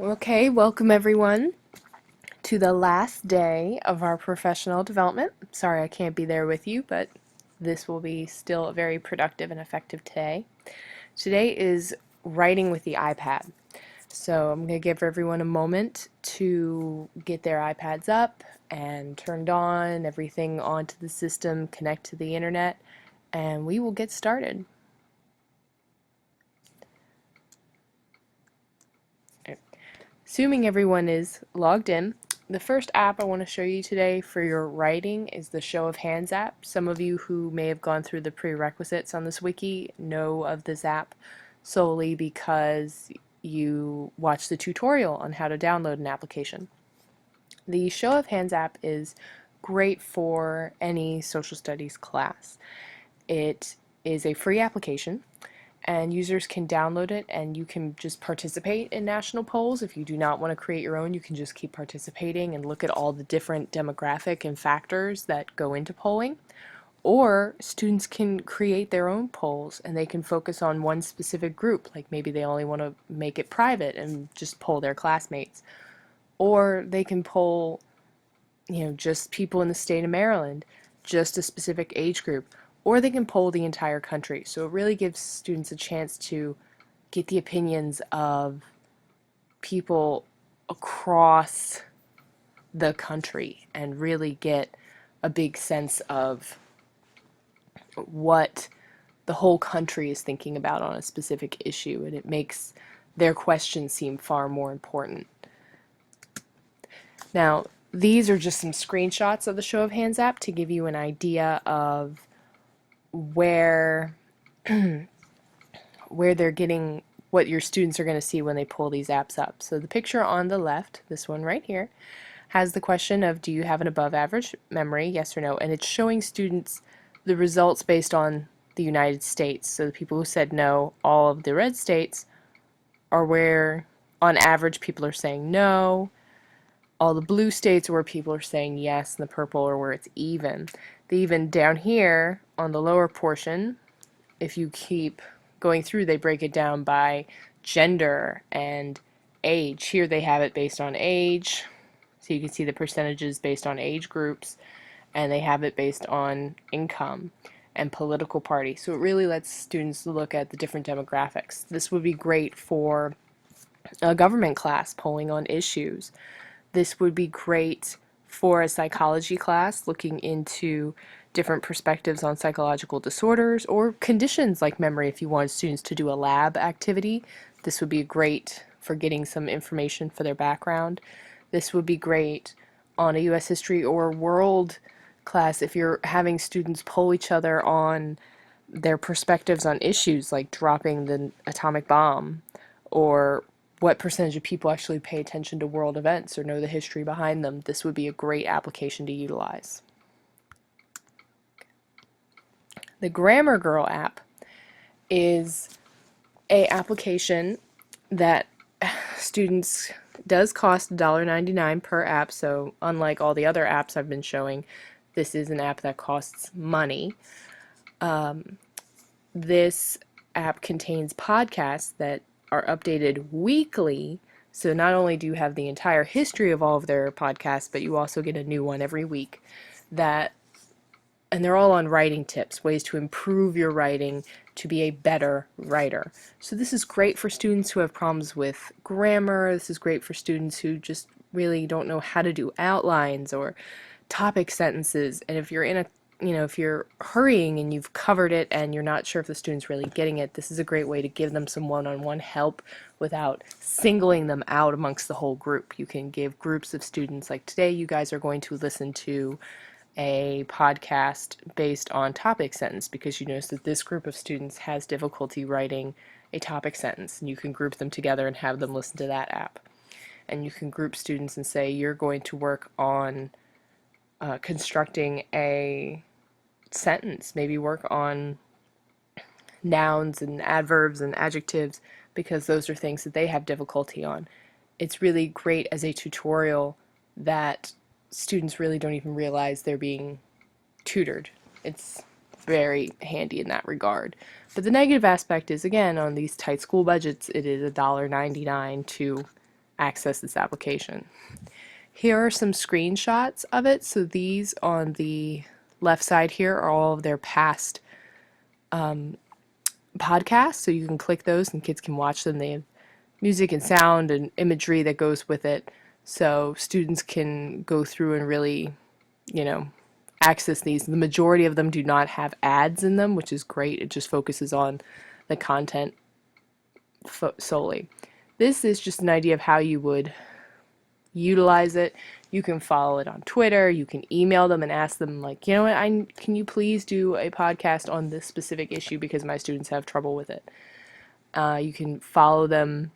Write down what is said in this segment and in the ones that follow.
Okay, welcome everyone to the last day of our professional development. Sorry I can't be there with you, but this will be still a very productive and effective day. Today is writing with the iPad. So I'm going to give everyone a moment to get their iPads up and turned on, everything onto the system, connect to the internet, and we will get started. Assuming everyone is logged in, the first app I want to show you today for your writing is the Show of Hands app. Some of you who may have gone through the prerequisites on this wiki know of this app solely because you watched the tutorial on how to download an application. The Show of Hands app is great for any social studies class. It is a free application and users can download it and you can just participate in national polls. If you do not want to create your own, you can just keep participating and look at all the different demographic and factors that go into polling. Or students can create their own polls and they can focus on one specific group, like maybe they only want to make it private and just poll their classmates. Or they can poll, just people in the state of Maryland, just a specific age group, or they can poll the entire country. So it really gives students a chance to get the opinions of people across the country and really get a big sense of what the whole country is thinking about on a specific issue, and it makes their questions seem far more important. Now, these are just some screenshots of the Show of Hands app to give you an idea of where they're getting what your students are going to see when they pull these apps up. So the picture on the left, this one right here, has the question of do you have an above average memory, yes or no, and it's showing students the results based on the United States. So the people who said no, all of the red states are where on average people are saying no. All the blue states are where people are saying yes, and the purple are where it's even. The even down here on the lower portion, if you keep going through, they break it down by gender and age. Here they have it based on age, so you can see the percentages based on age groups, and they have it based on income and political party. So it really lets students look at the different demographics. This would be great for a government class polling on issues. This would be great for a psychology class looking into different perspectives on psychological disorders or conditions like memory. If you want students to do a lab activity, this would be great for getting some information for their background. This would be great on a U.S. history or world class if you're having students poll each other on their perspectives on issues like dropping the atomic bomb, or what percentage of people actually pay attention to world events or know the history behind them. This would be a great application to utilize. The Grammar Girl app is a application that students does cost $1.99 per app, so unlike all the other apps I've been showing, this is an app that costs money. This app contains podcasts that are updated weekly, so not only do you have the entire history of all of their podcasts, but you also get a new one every week and they're all on writing tips, ways to improve your writing to be a better writer. So this is great for students who have problems with grammar. This is great for students who just really don't know how to do outlines or topic sentences. And if you're in a if you're hurrying and you've covered it and you're not sure if the student's really getting it, this is a great way to give them some one-on-one help without singling them out amongst the whole group. You can give groups of students, like today you guys are going to listen to a podcast based on topic sentence because you notice that this group of students has difficulty writing a topic sentence, and you can group them together and have them listen to that app. And you can group students and say you're going to work on constructing a sentence, maybe work on nouns and adverbs and adjectives because those are things that they have difficulty on. It's really great as a tutorial that students really don't even realize they're being tutored. It's very handy in that regard. But the negative aspect is, again, on these tight school budgets, it is $1.99 to access this application. Here are some screenshots of it. So these on the left side here are all of their past podcasts. So you can click those and kids can watch them. They have music and sound and imagery that goes with it. So students can go through and really, access these. The majority of them do not have ads in them, which is great. It just focuses on the content solely. This is just an idea of how you would utilize it. You can follow it on Twitter. You can email them and ask them, like, you know what, can you please do a podcast on this specific issue because my students have trouble with it. You can follow them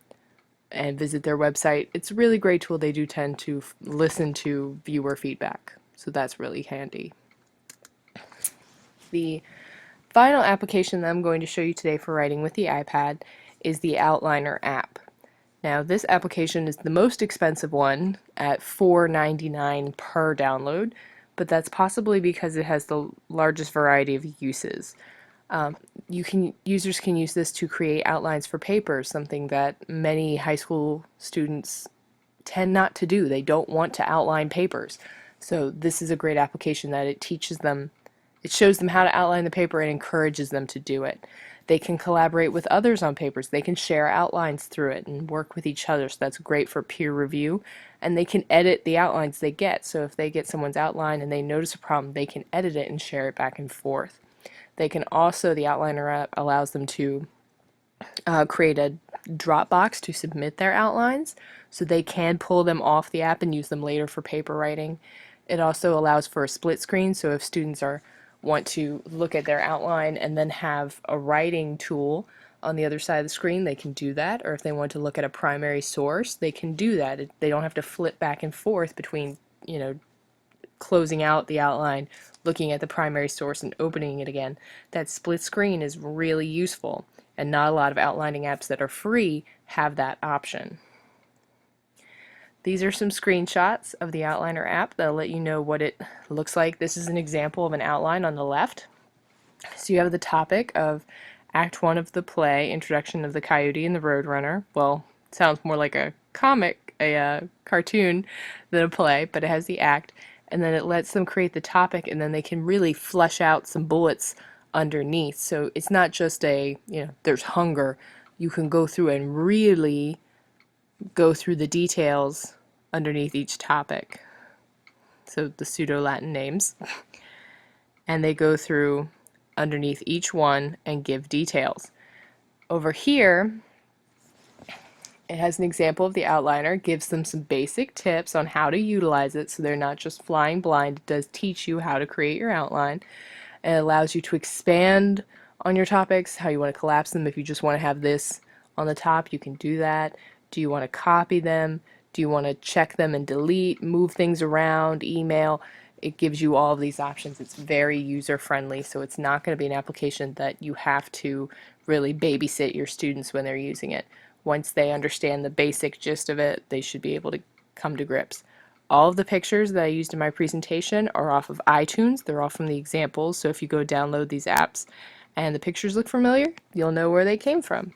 and visit their website. It's a really great tool. They do tend to listen to viewer feedback, so that's really handy. The final application that I'm going to show you today for writing with the iPad is the Outliner app. Now, this application is the most expensive one at $4.99 per download, but that's possibly because it has the largest variety of uses. Users can use this to create outlines for papers, something that many high school students tend not to do. They don't want to outline papers. So this is a great application that it shows them how to outline the paper and encourages them to do it. They can collaborate with others on papers. They can share outlines through it and work with each other, so that's great for peer review. And they can edit the outlines they get. So if they get someone's outline and they notice a problem, they can edit it and share it back and forth. They can also, the Outliner app allows them to create a Dropbox to submit their outlines, so they can pull them off the app and use them later for paper writing. It also allows for a split screen, so if students want to look at their outline and then have a writing tool on the other side of the screen, they can do that. Or if they want to look at a primary source, they can do that. They don't have to flip back and forth between, closing out the outline, looking at the primary source, and opening it again. That split screen is really useful, and not a lot of outlining apps that are free have that option. These are some screenshots of the Outliner app that'll let you know what it looks like. This is an example of an outline on the left. So you have the topic of Act 1 of the play, Introduction of the Coyote and the Roadrunner. Well, it sounds more like a comic, a cartoon, than a play, but it has the act. And then it lets them create the topic, and then they can really flesh out some bullets underneath. So it's not just there's hunger. You can go through and really go through the details underneath each topic. So the pseudo-Latin names. And they go through underneath each one and give details. Over here, it has an example of the outliner, gives them some basic tips on how to utilize it so they're not just flying blind. It does teach you how to create your outline. And it allows you to expand on your topics, how you want to collapse them. If you just want to have this on the top, you can do that. Do you want to copy them? Do you want to check them and delete, move things around, email? It gives you all of these options. It's very user-friendly, so it's not going to be an application that you have to really babysit your students when they're using it. Once they understand the basic gist of it, they should be able to come to grips. All of the pictures that I used in my presentation are off of iTunes. They're all from the examples, so if you go download these apps and the pictures look familiar, you'll know where they came from.